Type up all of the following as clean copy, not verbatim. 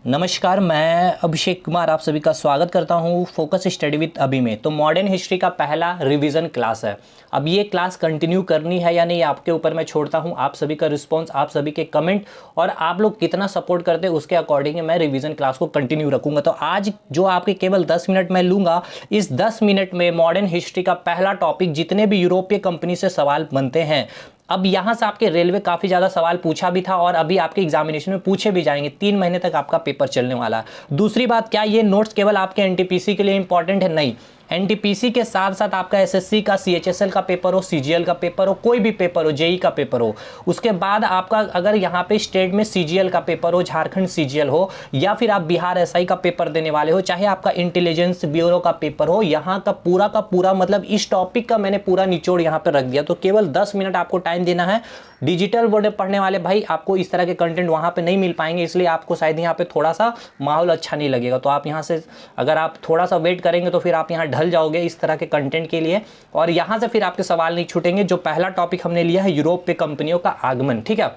नमस्कार, मैं अभिषेक कुमार आप सभी का स्वागत करता हूं फोकस स्टडी विद अभी में। तो मॉडर्न हिस्ट्री का पहला रिवीजन क्लास है। अब ये क्लास कंटिन्यू करनी है या नहीं आपके ऊपर मैं छोड़ता हूं। आप सभी का रिस्पांस, आप सभी के कमेंट और आप लोग कितना सपोर्ट करते हैं उसके अकॉर्डिंग मैं रिवीजन क्लास को कंटिन्यू रखूंगा। तो आज जो आपके केवल 10 मिनट मैं लूँगा, इस 10 मिनट में मॉडर्न हिस्ट्री का पहला टॉपिक, जितने भी यूरोपीय कंपनी से सवाल बनते हैं। अब यहाँ से आपके रेलवे काफ़ी ज़्यादा सवाल पूछा भी था और अभी आपके एग्जामिनेशन में पूछे भी जाएंगे। 3 महीने तक आपका पेपर चलने वाला है। दूसरी बात, क्या ये नोट्स केवल आपके एनटीपीसी के लिए इंपॉर्टेंट है? नहीं, एनटीपीसी के साथ साथ आपका एसएससी का, सीएचएसएल का पेपर हो, सीजीएल का पेपर हो, कोई भी पेपर हो, जेई का पेपर हो, उसके बाद आपका अगर यहाँ पे स्टेट में सीजीएल का पेपर हो, झारखंड सीजीएल हो, या फिर आप बिहार एसआई का पेपर देने वाले हो, चाहे आपका इंटेलिजेंस ब्यूरो का पेपर हो, यहाँ का पूरा मतलब इस टॉपिक का मैंने पूरा निचोड़ यहाँ पे रख दिया। तो केवल 10 मिनट आपको टाइम देना है। डिजिटल बोर्ड पढ़ने वाले भाई, आपको इस तरह के कंटेंट वहाँ पे नहीं मिल पाएंगे, इसलिए आपको शायद यहाँ पे थोड़ा सा माहौल अच्छा नहीं लगेगा। तो आप यहाँ से अगर आप थोड़ा सा वेट करेंगे तो फिर आप यहाँ ढल जाओगे इस तरह के कंटेंट के लिए, और यहाँ से फिर आपके सवाल नहीं छूटेंगे। जो पहला टॉपिक हमने लिया है यूरोप पे कंपनियों का आगमन, ठीक है।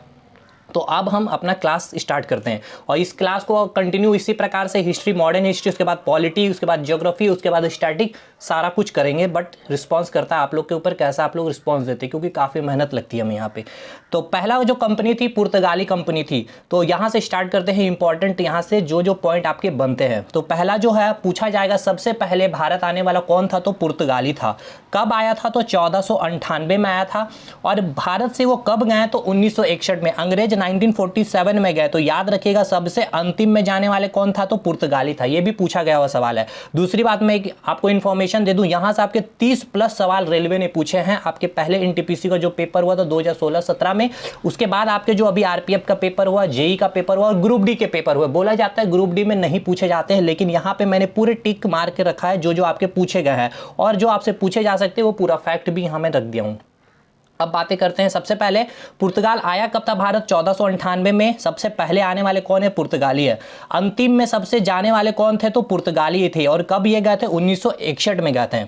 तो अब हम अपना क्लास स्टार्ट करते हैं और इस क्लास को कंटिन्यू इसी प्रकार से हिस्ट्री, मॉडर्न हिस्ट्री, उसके बाद पॉलिटी, उसके बाद ज्योग्राफी, उसके बाद स्टैटिक, सारा कुछ करेंगे। बट रिस्पांस करता है आप लोग के ऊपर, कैसा आप लोग रिस्पांस देते हैं, क्योंकि काफ़ी मेहनत लगती है हमें यहाँ पे। तो पहला जो कंपनी थी, पुर्तगाली कंपनी थी। तो यहाँ से स्टार्ट करते हैं। इंपॉर्टेंट यहाँ से जो पॉइंट आपके बनते हैं। तो पहला जो है पूछा जाएगा, सबसे पहले भारत आने वाला कौन था? तो पुर्तगाली था। कब आया था? तो 1498 में आया था। और भारत से वो कब गए? तो 1961 में। अंग्रेज 1947 में गए। तो याद रखिएगा, सबसे अंतिम में जाने वाले कौन था? तो पुर्तगाली था। ये भी पूछा गया हुआ सवाल है। दूसरी बात, मैं आपको इन्फॉर्मेशन दे दूं, यहां से आपके 30 प्लस सवाल रेलवे ने पूछे हैं। आपके पहले एनटीपीसी का जो पेपर हुआ था 2016-17 में, उसके बाद आपके जो अभी आरपीएफ का पेपर हुआ, जेई का पेपर हुआ और ग्रुप डी के पेपर हुए। बोला जाता है ग्रुप डी में नहीं पूछे जाते हैं, लेकिन यहां पे मैंने पूरे टिक मार के रखा है जो आपके पूछे गए हैं, और जो आपसे पूछे जा सकते हैं वो पूरा फैक्ट भी यहां मैं रख दिया हूं। अब बातें करते हैं। सबसे पहले पुर्तगाल आया कब था भारत? 1498 में। सबसे पहले आने वाले कौन है? पुर्तगाली है। अंतिम में सबसे जाने वाले कौन थे? तो पुर्तगाली थे। और कब ये गए थे? 1961 में गए थे।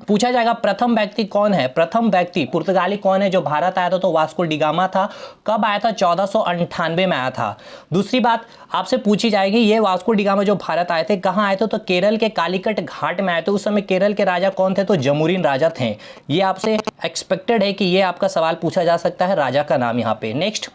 पूछा जाएगा प्रथम व्यक्ति कौन है? प्रथम व्यक्ति पुर्तगाली कौन है जो भारत आया था? तो वास्को डिगामा था। कब आया था? 1498 में आया था। दूसरी बात आपसे पूछी जाएगी, ये वास्को डिगामा जो भारत आए थे कहाँ आए थे? तो केरल के कालीकट घाट में आए थे। उस समय केरल के राजा कौन थे? तो जमुरीन राजा थे। ये आपसे एक्सपेक्टेड है कि ये आपका सवाल पूछा जा सकता है, राजा का नाम यहाँ पे। नेक्स्ट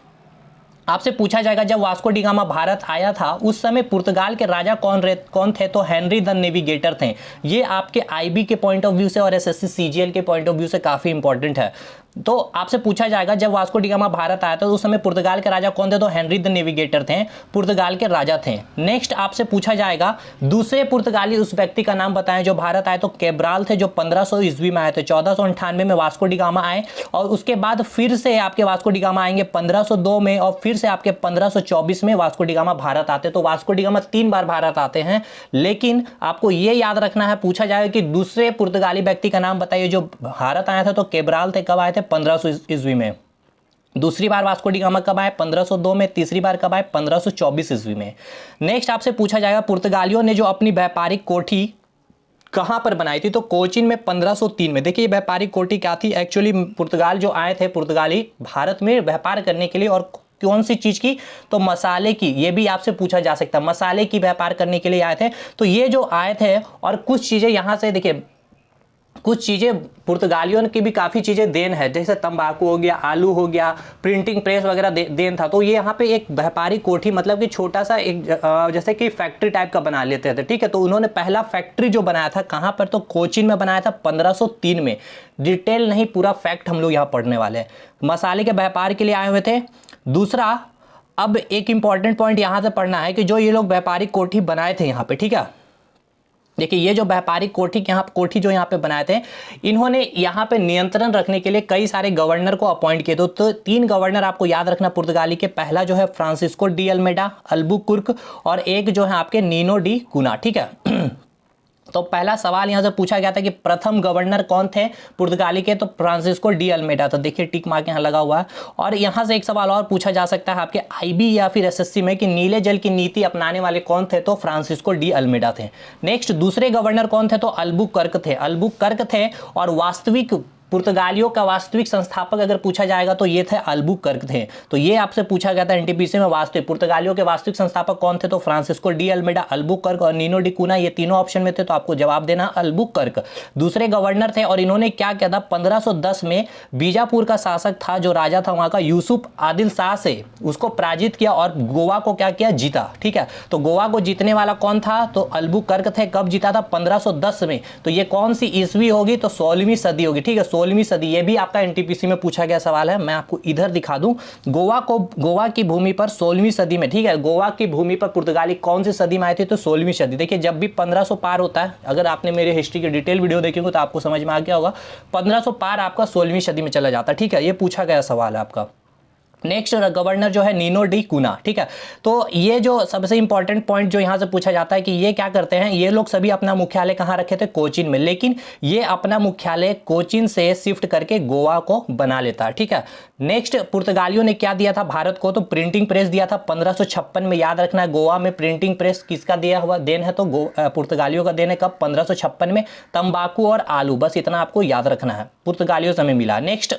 आपसे पूछा जाएगा, जब वास्को डिगामा भारत आया था उस समय पुर्तगाल के राजा कौन थे? तो हेनरी द नेविगेटर थे। ये आपके आईबी के पॉइंट ऑफ व्यू से और एसएससी सीजीएल के पॉइंट ऑफ व्यू से काफ़ी इंपॉर्टेंट है। तो आपसे पूछा जाएगा, जब वास्को डिगामा भारत आया था उस समय पुर्तगाल के राजा कौन थे? तो हेनरी द नेविगेटर थे, पुर्तगाल के राजा थे। नेक्स्ट आपसे पूछा जाएगा, दूसरे पुर्तगाली उस व्यक्ति का नाम बताएं जो भारत आए। तो कैब्राल थे, जो 1500 ईस्वी में आए थे। 1498 में वास्को डिगामा आए और उसके बाद फिर से आपके वास्को डिगामा आएंगे 1502 में, और फिर से आपके 1524 में वास्को डिगामा भारत आते। तो वास्को डिगामा 3 बार भारत आते हैं। लेकिन आपको ये याद रखना है, पूछा जाएगा कि दूसरे पुर्तगाली व्यक्ति का नाम बताइए जो भारत आया था। तो कैब्राल थे। कब आए थे? 1500 ईस्वी में। दूसरी बार वास्को डिगामा कब आए? 1502 में। तीसरी बार कब आए? 1524 ईस्वी में। नेक्स्ट आपसे पूछा जाएगा, पुर्तगालियों ने जो अपनी व्यापारिक कोठी कहां पर बनाई थी? तो कोचीन में 1503 में। देखिए व्यापारिक कोठी क्या थी? एक्चुअली पुर्तगाल जो आए थे, पुर्तगाली भारत में व्यापार करने के लिए, और कौन सी चीज की? तो मसाले की। ये भी आपसे पूछा जा सकता है, मसाले की व्यापार करने के लिए आए थे। तो ये जो आए थे, और कुछ चीजें यहां से देखिए, कुछ चीज़ें पुर्तगालियों की भी काफ़ी चीज़ें देन है, जैसे तंबाकू हो गया, आलू हो गया, प्रिंटिंग प्रेस वगैरह देन था। तो ये यहाँ पे एक व्यापारी कोठी, मतलब कि छोटा सा एक जैसे कि फैक्ट्री टाइप का बना लेते थे, ठीक है। तो उन्होंने पहला फैक्ट्री जो बनाया था कहाँ पर? तो कोचीन में बनाया था 1503 में। डिटेल नहीं, पूरा फैक्ट हम लोग यहाँ पढ़ने वाले हैं। मसाले के व्यापार के लिए आए हुए थे। दूसरा, अब एक इंपॉर्टेंट पॉइंट यहाँ से पढ़ना है कि जो ये लोग व्यापारिक कोठी बनाए थे यहाँ पे, ठीक है। देखिए ये जो व्यापारिक कोठी जो यहाँ पे बनाए थे, इन्होंने यहाँ पे नियंत्रण रखने के लिए कई सारे गवर्नर को अपॉइंट किए। तो 3 गवर्नर आपको याद रखना पुर्तगाली के। पहला जो है फ्रांसिस्को डी अल्मेडा, अल्बुकुर्क, और एक जो है आपके नीनो डी कुना, ठीक है। तो पहला सवाल यहां से पूछा गया था कि प्रथम गवर्नर कौन थे पुर्तगाली के? तो फ्रांसिस्को डी अल्मेडा। तो देखिए टिक मार्क यहां लगा हुआ है। और यहां से एक सवाल और पूछा जा सकता है आपके आईबी या फिर एसएससी में कि नीले जल की नीति अपनाने वाले कौन थे? तो फ्रांसिस्को डी अल्मेडा थे। नेक्स्ट दूसरे गवर्नर कौन थे? तो अल्बुकर्क थे। अल्बुकर्क थे और वास्तविक पुर्तगालियों का वास्तविक संस्थापक अगर पूछा जाएगा तो ये थे अल्बुकर्क थे। तो ये आपसे पूछा गया था एनटीपीसी में, वास्तविक पुर्तगालियों के वास्तविक संस्थापक कौन थे, तो फ्रांसिस्को डी अल्मेडा, अल्बुकर्क और नीनो डी कूना, ये तीनों ऑप्शन में थे, तो आपको जवाब देना अल्बुकर्क। दूसरे गवर्नर थे और इन्होंने क्या किया था, 1510 में बीजापुर का शासक था जो राजा था वहां का यूसुफ आदिल शाह से उसको पराजित किया और गोवा को क्या किया, जीता। ठीक है, तो गोवा को जीतने वाला कौन था, तो अल्बुकर्क थे। कब जीता था, 1510 में। तो ये कौन सी ईस्वी होगी, तो 16वीं सदी होगी। ठीक है, 16वीं सदी, ये भी आपका एनटीपीसी में पूछा गया सवाल है। मैं आपको इधर दिखा दूं, गोवा की भूमि पर 16वीं सदी में, ठीक है, गोवा की भूमि पर पुर्तगाली कौन सी सदी में आए थे, तो 16वीं सदी। देखिए जब भी 1500 पार होता है, अगर आपने मेरे हिस्ट्री की डिटेल वीडियो देखी हो तो आपको समझ में आ गया होगा, 1500 पार आपका 16वीं सदी में चला जाता है। ठीक है, ये पूछा गया सवाल है आपका। नेक्स्ट गवर्नर जो है नीनो डी कूना। ठीक है, तो ये जो सबसे इंपॉर्टेंट पॉइंट जो यहां से पूछा जाता है कि ये क्या करते हैं, ये लोग सभी अपना मुख्यालय कहां रखे थे, कोचीन में, लेकिन ये अपना मुख्यालय कोचीन से शिफ्ट करके गोवा को बना लेता है। ठीक है, नेक्स्ट पुर्तगालियों ने क्या दिया था भारत को, तो प्रिंटिंग प्रेस दिया था 1556 में। याद रखना है, गोवा में प्रिंटिंग प्रेस किसका दिया हुआ देन है, तो पुर्तगालियों का देन है। कब, 1556 में। तंबाकू और आलू, बस इतना आपको याद रखना है, पुर्तगालियों से हमें मिला। नेक्स्ट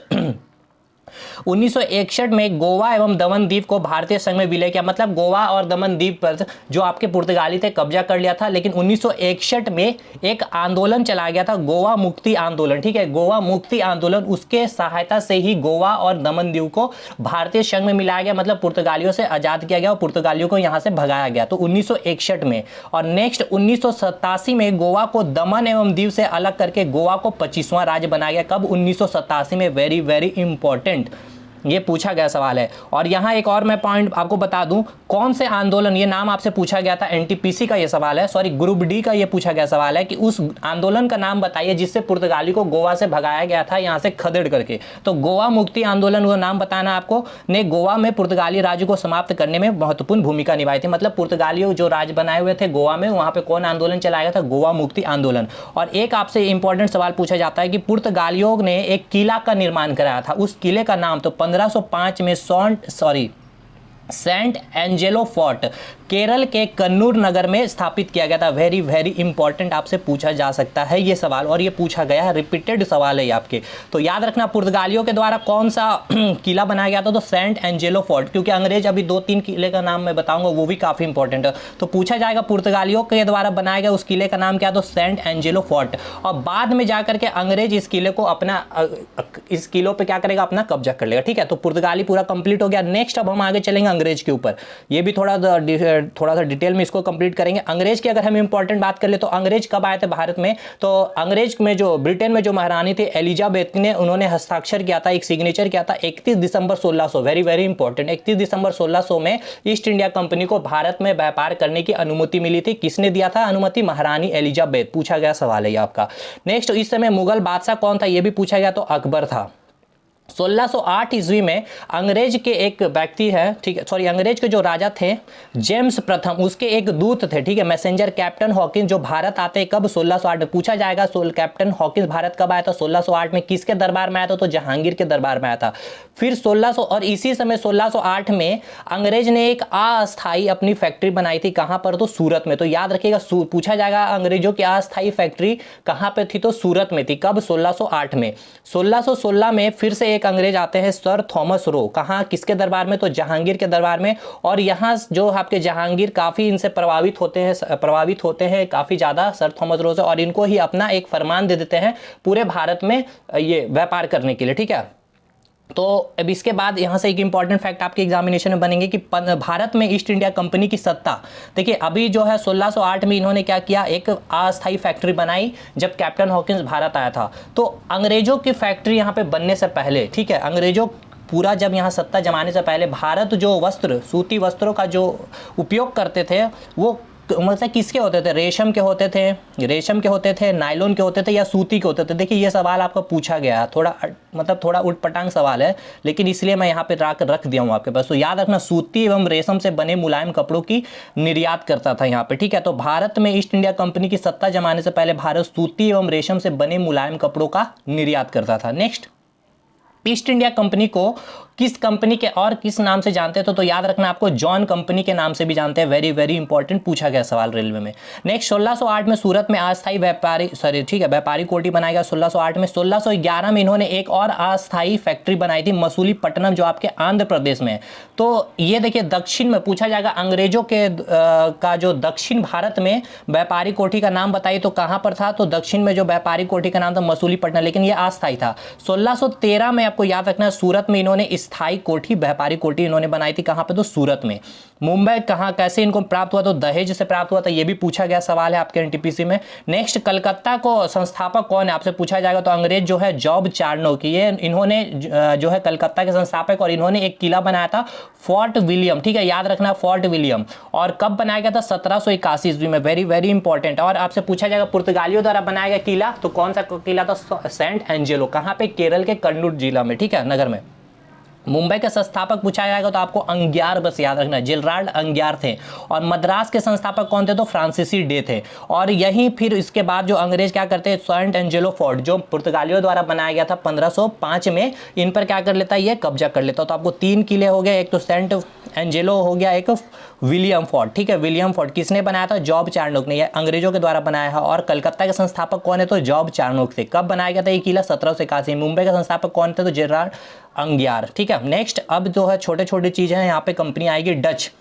1961 में गोवा एवं दमन द्वीप को भारतीय संघ में विलय किया, मतलब गोवा और दमन द्वीप पर जो आपके पुर्तगाली थे कब्जा कर लिया था। लेकिन 1961 में एक आंदोलन चला गया था, गोवा मुक्ति आंदोलन। ठीक है, गोवा मुक्ति आंदोलन, उसके सहायता से ही गोवा और दमन द्वीप को भारतीय संघ में मिलाया गया, मतलब पुर्तगालियों से आजाद किया गया और पुर्तगालियों को यहां से भगाया गया, तो 1961 में। और नेक्स्ट 1987 में गोवा को दमन एवं दीव से अलग करके गोवा को 25वां राज्य बनाया गया। कब, 1987 में। वेरी वेरी इंपॉर्टेंट, ये पूछा गया सवाल है। और यहां एक और मैं पॉइंट आपको बता दूं, कौन से आंदोलन, ये नाम आपसे पूछा गया था, एनटीपीसी का ये सवाल है, सॉरी ग्रुप डी का ये पूछा गया सवाल है कि उस आंदोलन का नाम बताइए जिससे पुर्तगाली को गोवा से भगाया गया था, यहां से खदेड़ करके। तो गोवा मुक्ति आंदोलन, वो नाम बताना आपको, ने गोवा में पुर्तगाली राज्य को समाप्त करने में महत्वपूर्ण भूमिका निभाई थी। मतलब पुर्तगालियों जो राज्य बनाए हुए थे गोवा में, वहां पर कौन आंदोलन चलाया गया था, गोवा मुक्ति आंदोलन। और एक आपसे इंपॉर्टेंट सवाल पूछा जाता है कि पुर्तगालियों ने एक किला का निर्माण कराया था, उस किले का नाम, तो 1505 में सेंट एंजेलो फोर्ट केरल के कन्नूर नगर में स्थापित किया गया था। वेरी वेरी इंपॉर्टेंट, आपसे पूछा जा सकता है ये सवाल, और ये पूछा गया है, रिपीटेड सवाल है आपके। तो याद रखना, पुर्तगालियों के द्वारा कौन सा किला बनाया गया था, तो सेंट एंजेलो फोर्ट, क्योंकि अंग्रेज अभी 2-3 किले का नाम मैं बताऊंगा, वो भी काफी इंपॉर्टेंट है। तो पूछा जाएगा पुर्तगालियों के द्वारा बनाया गया उस किले का नाम क्या, तो सेंट एंजेलो फोर्ट। और बाद में जाकर के अंग्रेज इस किले को अपना, इस किलों पर क्या करेगा, अपना कब्जा कर लेगा। ठीक है, तो पुर्तगाली पूरा कंप्लीट हो गया। नेक्स्ट अब हम आगे चलेंगे अंग्रेज के ऊपर, ये भी थोड़ा सा डिटेल में इसको कंप्लीट करेंगे। अंग्रेज की अगर हम इंपॉर्टेंट बात कर ले तो अंग्रेज कब आए थे भारत में, तो अंग्रेज में जो ब्रिटेन में जो महारानी थी एलिजाबेथ ने, उन्होंने हस्ताक्षर किया था, एक सिग्नेचर किया था 31 दिसंबर 1600, वेरी वेरी इंपॉर्टेंट, 31 दिसंबर 1600 में ईस्ट इंडिया कंपनी को भारत में व्यापार करने की अनुमति मिली थी। किसने दिया था अनुमति, महारानी एलिजाबेथ। पूछा गया सवाल है ये आपका। नेक्स्ट, इस समय मुगल बादशाह कौन था, ये भी पूछा गया, तो अकबर था। 1608 ईस्वी में अंग्रेज के एक व्यक्ति है, ठीक है, सॉरी, अंग्रेज के जो राजा थे जेम्स प्रथम, उसके एक दूत थे, ठीक है, मैसेंजर कैप्टन हॉकिंस, जो भारत आते हैं कब, 1608 में। पूछा जाएगा कैप्टन हॉकिंस भारत कब आया था, 1608 में। किसके दरबार में आया था, तो जहांगीर के दरबार में आया था। फिर 1600, और इसी समय 1608 में अंग्रेज ने एक अस्थायी अपनी फैक्ट्री बनाई थी, कहां पर, तो सूरत में। तो याद रखिएगा, पूछा जाएगा अंग्रेजों की अस्थायी फैक्ट्री कहां पर थी, तो सूरत में थी। कब, 1608 में। 1616 में फिर से एक अंग्रेज आते हैं, सर थॉमस रो, कहां, किसके दरबार में, तो जहांगीर के दरबार में। और यहां जो आपके जहांगीर काफी इनसे प्रभावित होते हैं काफी ज्यादा सर थॉमस रो से, और इनको ही अपना एक फरमान दे देते हैं पूरे भारत में ये व्यापार करने के लिए। ठीक है, तो अब इसके बाद यहां से एक इंपॉर्टेंट फैक्ट आपके एग्जामिनेशन में बनेंगे कि भारत में ईस्ट इंडिया कंपनी की सत्ता, देखिए अभी जो है 1608 में इन्होंने क्या किया, एक अस्थायी फैक्ट्री बनाई जब कैप्टन हॉकिंस भारत आया था। तो अंग्रेजों की फैक्ट्री यहां पे बनने से पहले, ठीक है, अंग्रेजों पूरा जब यहाँ सत्ता जमाने से पहले भारत जो वस्त्र, सूती वस्त्रों का जो उपयोग करते थे, वो मतलब किसके होते थे, रेशम के होते थे, नायलॉन के होते थे, या सूती के होते थे। देखिए ये सवाल आपका पूछा गया, थोड़ा उटपटांग सवाल है, लेकिन इसलिए मैं यहाँ पे रख दिया हूँ आपके पास। तो याद रखना, सूती एवं रेशम से बने मुलायम कपड़ों की निर्यात करता था यहाँ पे। ठीक है, तो भारत में ईस्ट इंडिया कंपनी की सत्ता जमाने से पहले भारत सूती एवं रेशम से बने मुलायम कपड़ों का निर्यात करता था। नेक्स्ट, ईस्ट इंडिया कंपनी को किस कंपनी के और किस नाम से जानते हैं तो याद रखना आपको जॉन कंपनी के नाम से भी जानते हैं। वेरी वेरी इंपॉर्टेंट पूछा गया सवाल रेलवे में। नेक्स्ट 1608 में सूरत में अस्थायी व्यापारी कोठी बनाया गया 1608 में। 1611 में इन्होंने एक और अस्थायी फैक्ट्री बनाई थी मसूलीपट्टनम, जो आपके आंध्र प्रदेश में है। तो ये देखिए दक्षिण में पूछा जाएगा अंग्रेजों के का जो दक्षिण भारत में व्यापारी कोठी का नाम बताइए तो कहां पर था, तो दक्षिण में जो व्यापारी कोठी का नाम था मसूलीपट्टनम, लेकिन ये अस्थायी था। 1613 में आपको याद रखना है सूरत में इन्होंने स्थायी कोठी व्यापारी कोठी इन्होंने बनाई थी, कहां पे, तो सूरत में। मुंबई कहां कैसे इनको प्राप्त हुआ, तो दहेज से प्राप्त हुआ था, ये भी पूछा गया सवाल है आपके एनटीपीसी में। नेक्स्ट कलकत्ता को संस्थापक कौन है आपसे पूछा जाएगा, तो अंग्रेज जो है जॉब चार्नोक, ये इन्होंने जो है कलकत्ता के संस्थापक, और इन्होंने एक किला बनाया था फोर्ट विलियम, ठीक है, याद रखना फोर्ट विलियम। और कब बनाया गया था, 1781 ईस्वी में। Very very important. और आपसे पूछा जाएगा पुर्तगालियों द्वारा बनाया गया किला, तो कौन सा किला था, सेंट एंजेलो, कहां पे, केरल के कन्नूर जिला में, ठीक है, नगर में। मुंबई के संस्थापक पूछा जाएगा तो आपको अंग्यार बस याद रखना है, जेराल्ड अंग्यार थे। और मद्रास के संस्थापक कौन थे, तो फ्रांसीसी डे थे। और यहीं फिर इसके बाद जो अंग्रेज क्या करते हैं, सेंट एंजेलो फोर्ट जो पुर्तगालियों द्वारा बनाया गया था 1505 में, इन पर क्या कर लेता है, ये कब्जा कर लेता है। तो आपको 3 किले हो गए, एक तो सेंट एंजेलो हो गया, एक विलियम फोर्ट, ठीक है। विलियम फोर्ट किसने बनाया था, जॉब चार्नोक ने, यह अंग्रेजों के द्वारा बनाया है। और कलकत्ता के संस्थापक कौन है, तो जॉब चार्नोक थे। कब बनाया गया था ये किला, 1781। मुंबई के संस्थापक कौन थे, तो जेराल्ड अंग्यार, ठीक है। नेक्स्ट अब जो है छोटे छोटे चीजें हैं, यहाँ पे कंपनी आएगी डच।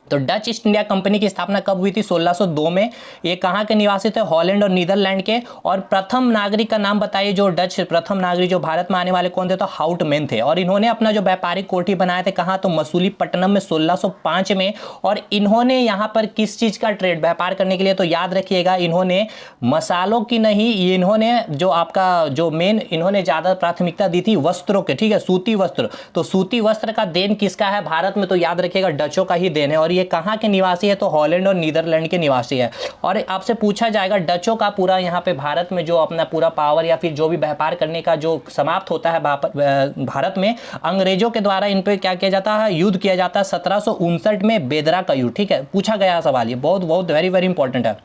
तो डच ईस्ट इंडिया कंपनी की स्थापना कब हुई थी, 1602 में। ये कहाँ के निवासी थे, हॉलैंड और नीदरलैंड के। और प्रथम नागरिक का नाम बताइए, जो डच प्रथम नागरिक जो भारत में आने वाले कौन थे, तो हाउटमैन थे। और इन्होंने अपना जो व्यापारिक कोठी बनाए थे कहाँ, तो मसूलीपट्टनम में 1605 में। और इन्होंने यहाँ पर किस चीज़ का ट्रेड व्यापार करने के लिए, तो याद रखिएगा इन्होंने मसालों की नहीं, इन्होंने जो आपका जो मेन इन्होंने ज़्यादा प्राथमिकता दी थी वस्त्रों के, ठीक है, सूती वस्त्र। तो सूती वस्त्र का देन किसका है भारत में, तो याद रखिएगा डचों का ही देन है। और ये कहाँ के निवासी है, तो हॉलैंड और नीदरलैंड के निवासी है। और आपसे पूछा जाएगा डचों का पूरा यहाँ पे भारत में जो अपना पूरा पावर या फिर जो भी व्यापार करने का जो समाप्त होता है भारत में, अंग्रेजों के द्वारा इन पे क्या किया जाता है, युद्ध किया जाता है 1759 में, बेदरा का युद्ध, ठीक है, पूछा गया सवाल, ये बहुत बहुत वेरी वेरी इंपॉर्टेंट है।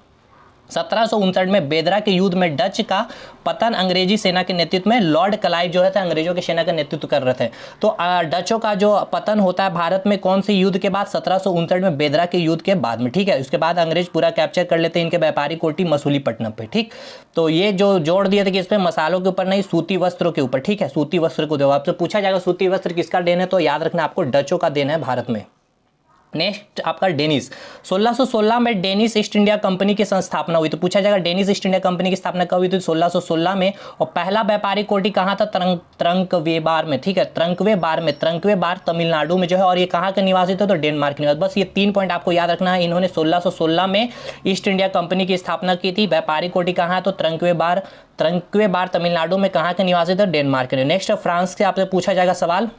1759 में बेदरा के युद्ध में डच का पतन अंग्रेजी सेना के नेतृत्व में लॉर्ड क्लाइव जो है थे अंग्रेजों की सेना का नेतृत्व कर रहे थे। तो डचों का जो पतन होता है भारत में कौन से युद्ध के बाद, 1759 में बेदरा के युद्ध के बाद में, ठीक है। उसके बाद अंग्रेज पूरा कैप्चर कर लेते हैं इनके व्यापारी कोठी मसूलीपट्टनम पे, ठीक। तो ये जो जोड़ दिए थे कि इस पे मसालों के ऊपर नहीं, सूती वस्त्रों के ऊपर, ठीक है, सूती वस्त्र को दो। आपसे पूछा जाएगा सूती वस्त्र किसका देन है, तो याद रखना आपको डचों का देन है भारत में। नेक्स्ट आपका डेनिस, 1616 में डेनिस ईस्ट इंडिया कंपनी की संस्थापना हुई। तो पूछा जाएगा डेनिस ईस्ट इंडिया कंपनी की स्थापना कब हुई थी, 1616 में। और पहला व्यापारी कोठी कहाँ था, त्रंकवेबार में, ठीक है, त्रंकवेबार तमिलनाडु में जो है। और ये कहाँ के निवासी थे, तो डेनमार्क के निवासी। बस ये 3 पॉइंट आपको याद रखना है। इन्होंने 1616 में ईस्ट इंडिया कंपनी की स्थापना की थी। व्यापारी कोठी कहाँ है, तो त्रंकवेबार तमिलनाडु में। कहाँ के निवासी थे, डेनमार्क के। नेक्स्ट फ्रांस से आपसे पूछा जाएगा सवाल।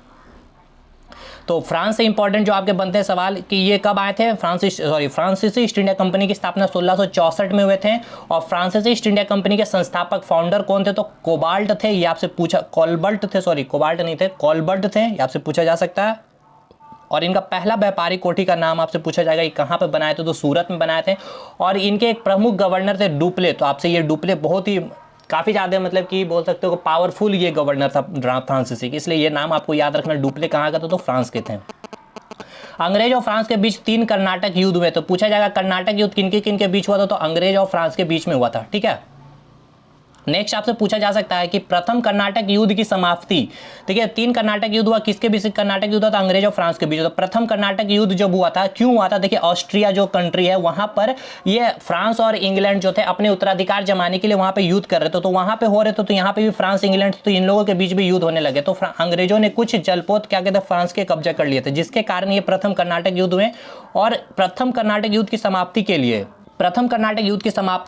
तो फ्रांस से इंपॉर्टेंट जो आपके बनते हैं सवाल कि ये कब आए थे, फ्रांसीसी ईस्ट इंडिया कंपनी की स्थापना 1664 में हुए थे। और फ्रांसीसी ईस्ट इंडिया कंपनी के संस्थापक फाउंडर कौन थे, तो कोबाल्ट थे। ये आपसे पूछा, कोलबर्ट थे, कोबाल्ट नहीं थे, कोलबर्ट थे, ये आपसे पूछा जा सकता है। और इनका पहला व्यापारी कोठी का नाम आपसे पूछा जाएगा कि कहाँ पे बनाए थे, तो सूरत में बनाए थे। और इनके एक प्रमुख गवर्नर थे डुप्ले। तो आपसे ये डुप्ले बहुत ही काफ़ी ज़्यादा मतलब कि बोल सकते हो पावरफुल ये गवर्नर था फ्रांसीसी की, इसलिए ये नाम आपको याद रखना। डुप्ले कहाँ का था, तो फ्रांस के थे। अंग्रेज और फ्रांस के बीच 3 कर्नाटक युद्ध हुए। तो पूछा जाएगा कर्नाटक युद्ध किन के बीच हुआ था, तो अंग्रेज और फ्रांस के बीच में हुआ था, ठीक है। नेक्स्ट आपसे पूछा जा सकता है कि प्रथम कर्नाटक युद्ध की समाप्ति, ठीक है, 3 कर्नाटक युद्ध हुआ, किसके बीच कर्नाटक युद्ध हुआ था, अंग्रेज और फ्रांस के बीच। तो प्रथम कर्नाटक युद्ध जब हुआ था, क्यों हुआ था, देखिए ऑस्ट्रिया जो कंट्री है वहां पर ये फ्रांस और इंग्लैंड जो थे अपने उत्तराधिकार जमाने के लिए वहां पे युद्ध कर रहे थे। तो वहां पे हो रहे थे, तो यहाँ पे भी फ्रांस इंग्लैंड, तो इन लोगों के बीच भी युद्ध होने लगे। तो अंग्रेजों ने कुछ जलपोत क्या कहते हैं फ्रांस के कब्जा कर लिए थे, जिसके कारण ये प्रथम कर्नाटक युद्ध हुए। और प्रथम कर्नाटक युद्ध की समाप्ति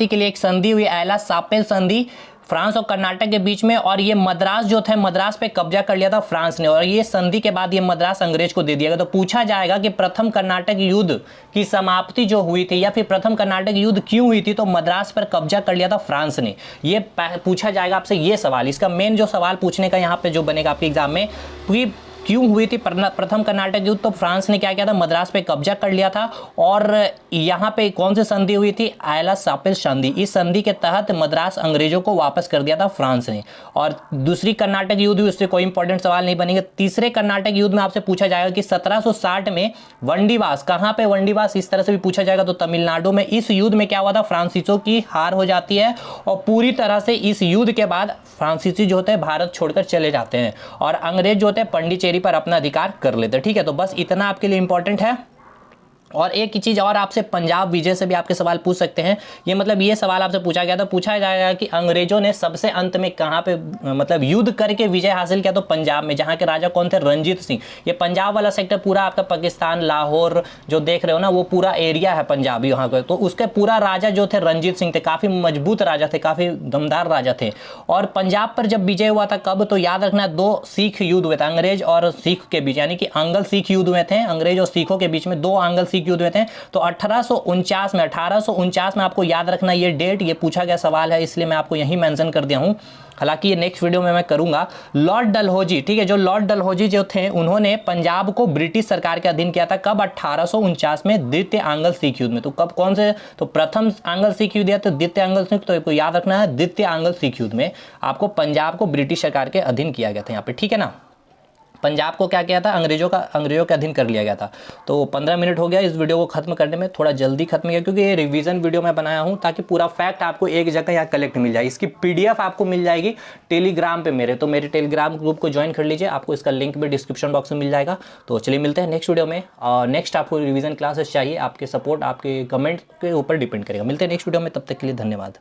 के लिए एक संधि हुई, एला सापेल संधि, फ्रांस और कर्नाटक के बीच में। और ये मद्रास जो थे, मद्रास पे कब्जा कर लिया था फ्रांस ने। और ये संधि के बाद ये मद्रास अंग्रेज को दे दिया गया। तो पूछा जाएगा कि प्रथम कर्नाटक युद्ध की समाप्ति जो हुई थी या फिर प्रथम कर्नाटक युद्ध क्यों हुई थी, तो मद्रास पर कब्जा कर लिया था फ्रांस ने। ये पूछा जाएगा आपसे ये सवाल। इसका मेन जो सवाल पूछने का यहाँ पे जो बनेगा आपके एग्जाम में कि क्यों हुई थी प्रथम कर्नाटक युद्ध? तो फ्रांस ने क्या किया था, मद्रास पे कब्जा कर लिया था और यहाँ पे कौन सी संधि हुई थी, आयला सापिल संधि। इस संधि के तहत मद्रास अंग्रेजों को वापस कर दिया था फ्रांस ने। और दूसरी कर्नाटक युद्ध हुई, उससे कोई इंपॉर्टेंट सवाल नहीं बनेगा। तीसरे कर्नाटक युद्ध में आपसे पूछा जाएगा कि 1760 में वंडीवास, कहाँ पे वंडीवास, इस तरह से भी पूछा जाएगा तो तमिलनाडु में। इस युद्ध में क्या हुआ था, फ्रांसीसियों की हार हो जाती है और पूरी तरह से इस युद्ध के बाद फ्रांसीसी जो होते हैं भारत छोड़कर चले जाते हैं और अंग्रेज जो होते हैं पंडिचेरी पर अपना अधिकार कर लेते हैं। ठीक है, तो बस इतना आपके लिए इंपॉर्टेंट है। और एक ही चीज़ और आपसे पंजाब विजय से भी आपके सवाल पूछ सकते हैं। ये मतलब ये सवाल आपसे पूछा गया था, पूछा जाएगा कि अंग्रेजों ने सबसे अंत में कहाँ पे मतलब युद्ध करके विजय हासिल किया, तो पंजाब में, जहाँ के राजा कौन थे, रंजीत सिंह। ये पंजाब वाला सेक्टर पूरा आपका पाकिस्तान, लाहौर जो देख रहे हो ना, वो पूरा एरिया है पंजाब यहाँ का। तो उसके पूरा राजा जो थे रंजीत सिंह थे, काफ़ी मजबूत राजा थे, काफ़ी दमदार राजा थे। और पंजाब पर जब विजय हुआ था कब, तो याद रखना 2 सिख युद्ध हुए थे, अंग्रेज और सिख के बीच, यानी कि आंग्ल सिख युद्ध हुए थे। अंग्रेज और सिखों के बीच में 2 आंग्ल सिख युद्ध हुए थे। तो 1849 में आपको याद रखना ये डेट, ये पूछा गया सवाल है, इसलिए मैं आपको यहीं मेंशन कर दिया हूं। हालांकि ये नेक्स्ट वीडियो में मैं करूंगा। लॉर्ड डलहौजी, ठीक है, जो लॉर्ड डलहौजी जो थे, उन्होंने पंजाब को ब्रिटिश सरकार के अधीन किया था कब, 1849 में, द्वितीय आंग्ल सिख युद्ध में। तो कब, कौन से, तो प्रथम आंग्ल सिख युद्ध या तो द्वितीय आंग्ल सिख, तो आपको याद रखना है द्वितीय आंग्ल सिख युद्ध में आपको पंजाब को ब्रिटिश सरकार के अधीन किया गया था यहाँ पे। ठीक है ना, पंजाब को क्या किया था, अंग्रेजों के अधीन कर लिया गया था। तो 15 मिनट हो गया इस वीडियो को खत्म करने में, थोड़ा जल्दी खत्म किया क्योंकि ये रिवीजन वीडियो मैं बनाया हूँ ताकि पूरा फैक्ट आपको एक जगह यहाँ कलेक्ट मिल जाए। इसकी PDF आपको मिल जाएगी टेलीग्राम पे मेरे, तो मेरे टेलीग्राम ग्रुप को ज्वाइन कर लीजिए, आपको इसका लिंक भी डिस्क्रिप्शन बॉक्स में मिल जाएगा। तो चलिए मिलते हैं नेक्स्ट वीडियो में। और नेक्स्ट आपको रिवीजन क्लासेस चाहिए, आपके सपोर्ट, आपके कमेंट के ऊपर डिपेंड करेगा। मिलते हैं नेक्स्ट वीडियो में, तब तक के लिए धन्यवाद।